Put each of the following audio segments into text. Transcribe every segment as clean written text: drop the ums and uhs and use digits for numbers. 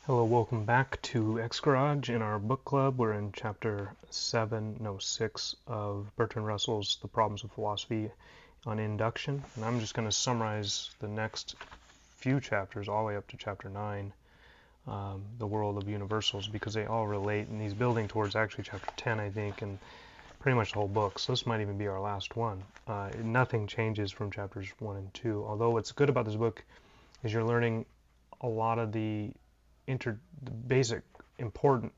Hello, welcome back to X Garage in our book club. We're in chapter 6 of Bertrand Russell's The Problems of Philosophy on Induction. And I'm just going to summarize the next few chapters all the way up to chapter 9, The World of Universals, because they all relate. And he's building towards actually chapter 10, I think, and pretty much the whole book. So this might even be our last one. Nothing changes from chapters 1 and 2. Although what's good about this book is you're learning a lot of the basic important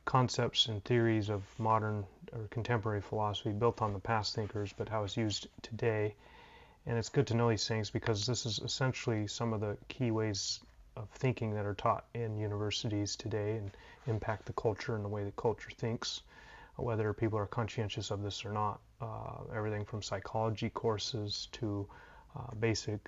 concepts and theories of modern or contemporary philosophy built on the past thinkers, but how it's used today. And it's good to know these things because this is essentially some of the key ways of thinking that are taught in universities today and impact the culture and the way the culture thinks, whether people are conscientious of this or not. Everything from psychology courses to basic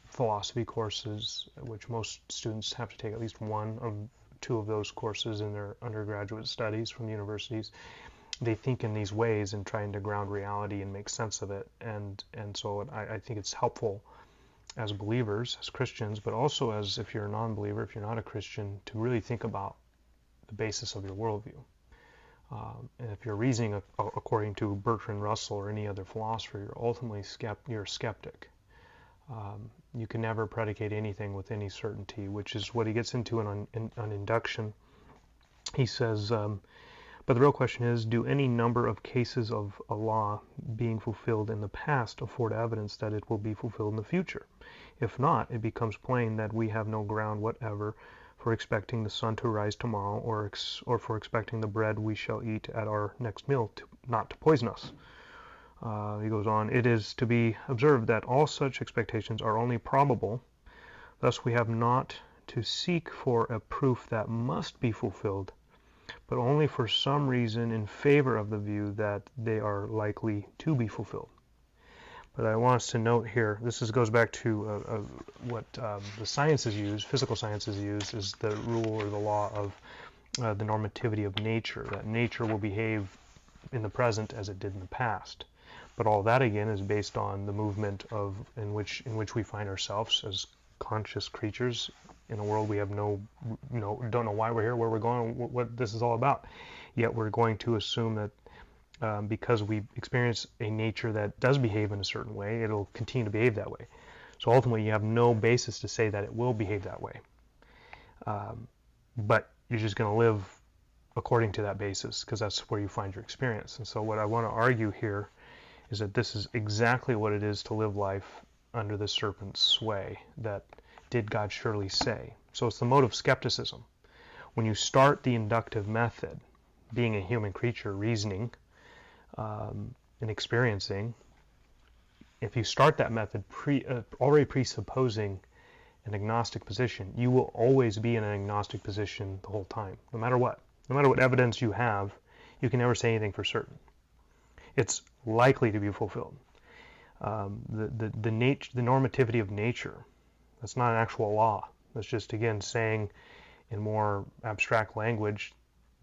philosophy courses, which most students have to take at least one or two of those courses in their undergraduate studies from universities. They think in these ways and trying to ground reality and make sense of it. And so I think it's helpful as believers, as Christians, but also as if you're a non-believer, if you're not a Christian, to really think about the basis of your worldview. And if you're reasoning according to Bertrand Russell or any other philosopher, you're ultimately you're a skeptic. You can never predicate anything with any certainty, which is what he gets into on induction. He says, but the real question is, do any number of cases of a law being fulfilled in the past afford evidence that it will be fulfilled in the future? If not, it becomes plain that we have no ground whatever for expecting the sun to rise tomorrow, or for expecting the bread we shall eat at our next meal not to poison us. He goes on, it is to be observed that all such expectations are only probable. Thus we have not to seek for a proof that must be fulfilled, but only for some reason in favor of the view that they are likely to be fulfilled. But I want us to note here, goes back to what the sciences use, physical sciences use, is the rule or the law of the normativity of nature, that nature will behave in the present as it did in the past. But all that again is based on the movement in which we find ourselves as conscious creatures in a world we have don't know why we're here, where we're going, what this is all about. Yet we're going to assume that because we experience a nature that does behave in a certain way, it'll continue to behave that way. So ultimately, you have no basis to say that it will behave that way. But you're just going to live according to that basis because that's where you find your experience. And so what I want to argue here is that this is exactly what it is to live life under the serpent's sway, that did God surely say? So it's the mode of skepticism. When you start the inductive method, being a human creature, reasoning and experiencing, if you start that method already presupposing an agnostic position, you will always be in an agnostic position the whole time, no matter what. No matter what evidence you have, you can never say anything for certain. It's likely to be fulfilled. The normativity of nature, that's not an actual law. That's just, again, saying in more abstract language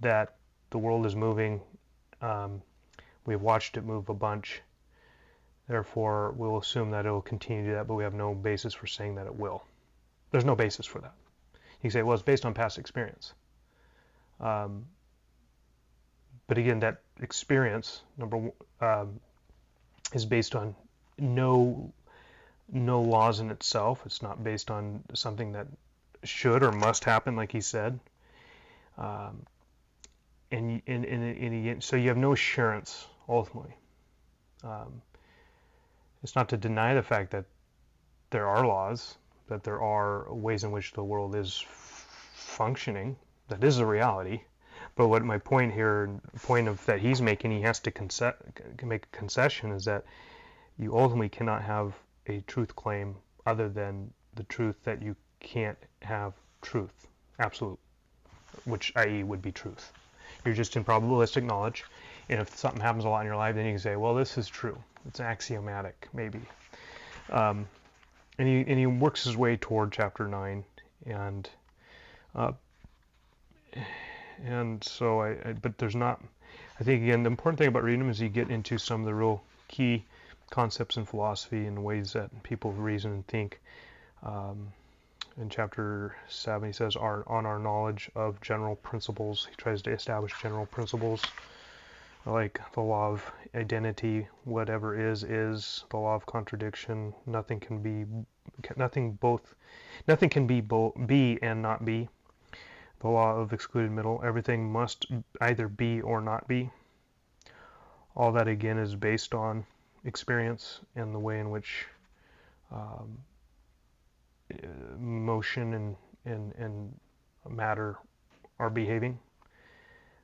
that the world is moving. We've watched it move a bunch. Therefore, we'll assume that it will continue to do that, but we have no basis for saying that it will. There's no basis for that. You can say, well, it's based on past experience. But again, that experience, is based on no laws in itself. It's not based on something that should or must happen, like he said. So you have no assurance, ultimately. It's not to deny the fact that there are laws, that there are ways in which the world is functioning. That is a reality. But what my point here, that he's making, he has to make a concession, is that you ultimately cannot have a truth claim other than the truth that you can't have truth, absolute, which i.e. would be truth. You're just in probabilistic knowledge, and if something happens a lot in your life, then you can say, well, this is true. It's axiomatic, maybe. And he works his way toward chapter 9, and so but there's not, I think, again, the important thing about reading him is you get into some of the real key concepts in philosophy and the ways that people reason and think. in chapter 7, he says, on our knowledge of general principles. He tries to establish general principles like the law of identity. Whatever is. The law of contradiction. Nothing can be be and not be. The law of excluded middle. Everything must either be or not be. All that again is based on experience and the way in which motion and matter are behaving.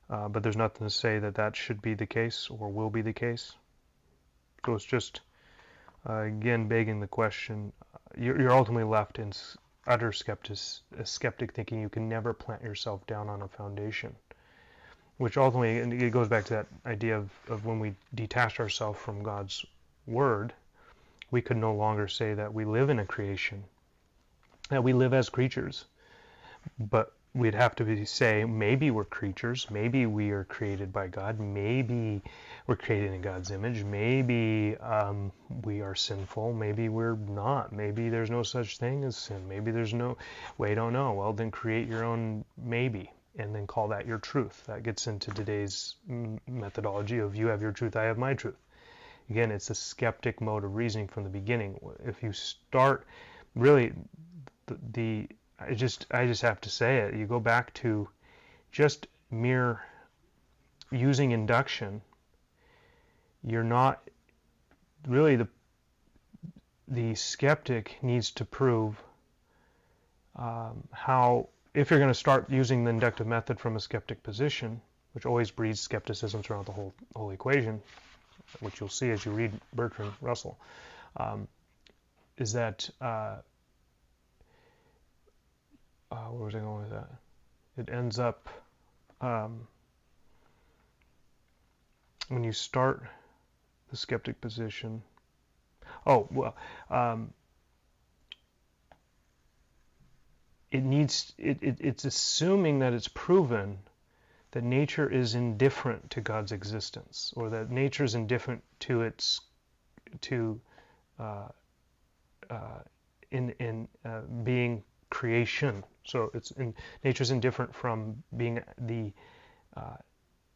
But there's nothing to say that that should be the case or will be the case. So it's just, again, begging the question. You're ultimately left in utter skeptic thinking you can never plant yourself down on a foundation. Which ultimately, and it goes back to that idea of when we detach ourselves from God's Word, we could no longer say that we live in a creation, that we live as creatures. But we'd have to say, maybe we're creatures, maybe we are created by God, maybe we're created in God's image, maybe we are sinful, maybe we're not, maybe there's no such thing as sin, maybe there's no, we don't know. Well, then create your own maybe, and then call that your truth. That gets into today's methodology of you have your truth, I have my truth. Again, it's a skeptic mode of reasoning from the beginning. If you start, really, I just have to say it. You go back to just mere using induction. You're not really the skeptic needs to prove how, if you're going to start using the inductive method from a skeptic position, which always breeds skepticism throughout the whole equation, which you'll see as you read Bertrand Russell, is that where was I going with that? It ends up when you start the skeptic position. It's assuming that it's proven that nature is indifferent to God's existence, or that nature is indifferent to being creation. So nature's indifferent from being the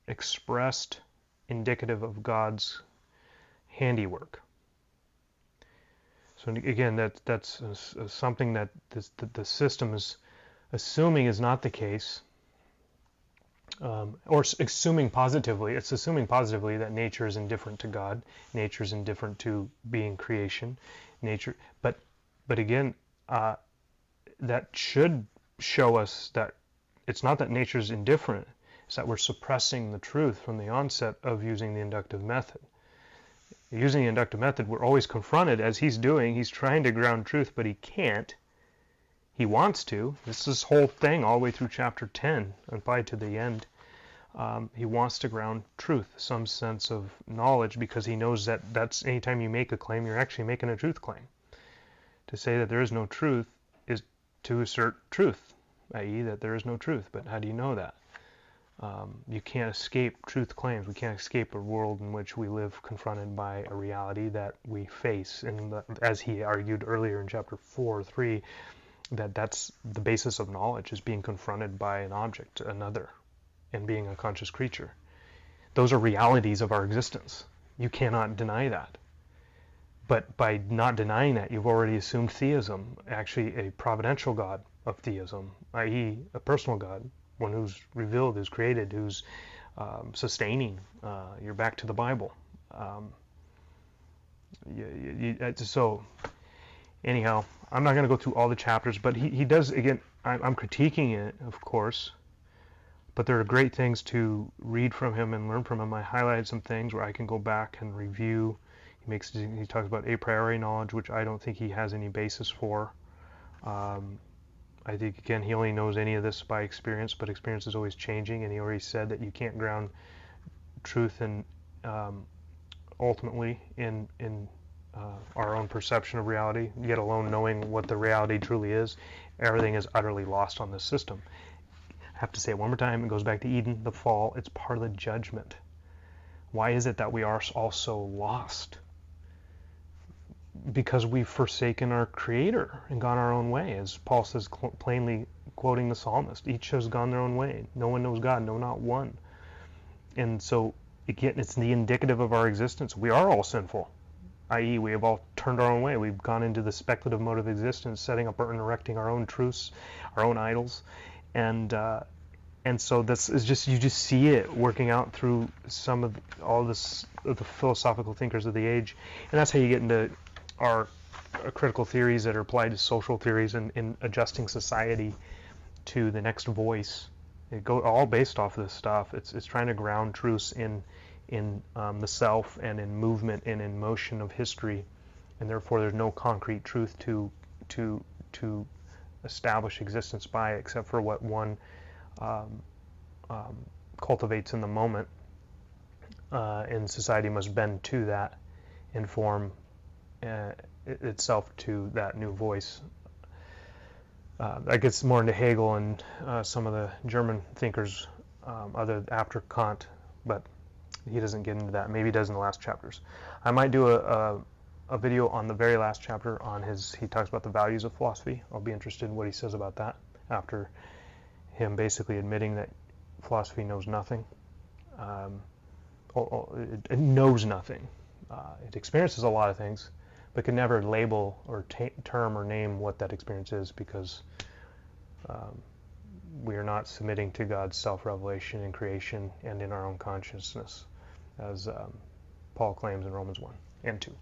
expressed indicative of God's handiwork. So again, that's something that the system is assuming is not the case, or assuming positively. It's assuming positively that nature is indifferent to God, nature is indifferent to being creation, nature. But again, that should show us that it's not that nature is indifferent, it's that we're suppressing the truth from the onset of using the inductive method. Using the inductive method, we're always confronted, as he's doing, he's trying to ground truth, but he can't. He wants to. This whole thing, all the way through chapter 10, applied to the end. He wants to ground truth, some sense of knowledge, because he knows that that's anytime you make a claim, you're actually making a truth claim. To say that there is no truth is to assert truth, i.e. that there is no truth. But how do you know that? You can't escape truth claims. We can't escape a world in which we live confronted by a reality that we face. And as he argued earlier in chapter 4:3, that's the basis of knowledge, is being confronted by an object, another, and being a conscious creature. Those are realities of our existence. You cannot deny that. But by not denying that, you've already assumed theism, actually a providential God of theism, i.e. a personal God, one who's revealed, who's created, who's sustaining. You're back to the Bible. So anyhow, I'm not going to go through all the chapters, but he does, again, I'm critiquing it, of course, but there are great things to read from him and learn from him. I highlighted some things where I can go back and review. He talks about a priori knowledge, which I don't think he has any basis for. I think, again, he only knows any of this by experience, but experience is always changing, and he already said that you can't ground truth in ultimately in our own perception of reality, yet alone knowing what the reality truly is. Everything is utterly lost on this system. I have to say it one more time. It goes back to Eden, the fall. It's part of the judgment. Why is it that we are all so lost? because we've forsaken our Creator and gone our own way, as Paul says plainly, quoting the psalmist. Each has gone their own way. No one knows God, no, not one. And so, again, it's the indicative of our existence. We are all sinful, i.e. we have all turned our own way. We've gone into the speculative mode of existence, setting up and erecting our own truths, our own idols, and so this is just, you just see it working out through some of all this of the philosophical thinkers of the age, and that's how you get into our critical theories that are applied to social theories and in adjusting society to the next voice. It go all based off of this stuff. It's trying to ground truths in the self and in movement and in motion of history, and therefore there's no concrete truth to establish existence by, except for what one cultivates in the moment, and society must bend to that and form itself to that new voice. That gets more into Hegel and some of the German thinkers other after Kant, but he doesn't get into that. Maybe he does in the last chapters. I might do a video on the very last chapter on he talks about the values of philosophy. I'll be interested in what he says about that after him basically admitting that philosophy knows nothing. It knows nothing. It experiences a lot of things, but can never label or term or name what that experience is, because we are not submitting to God's self-revelation in creation and in our own consciousness, as Paul claims in Romans 1 and 2.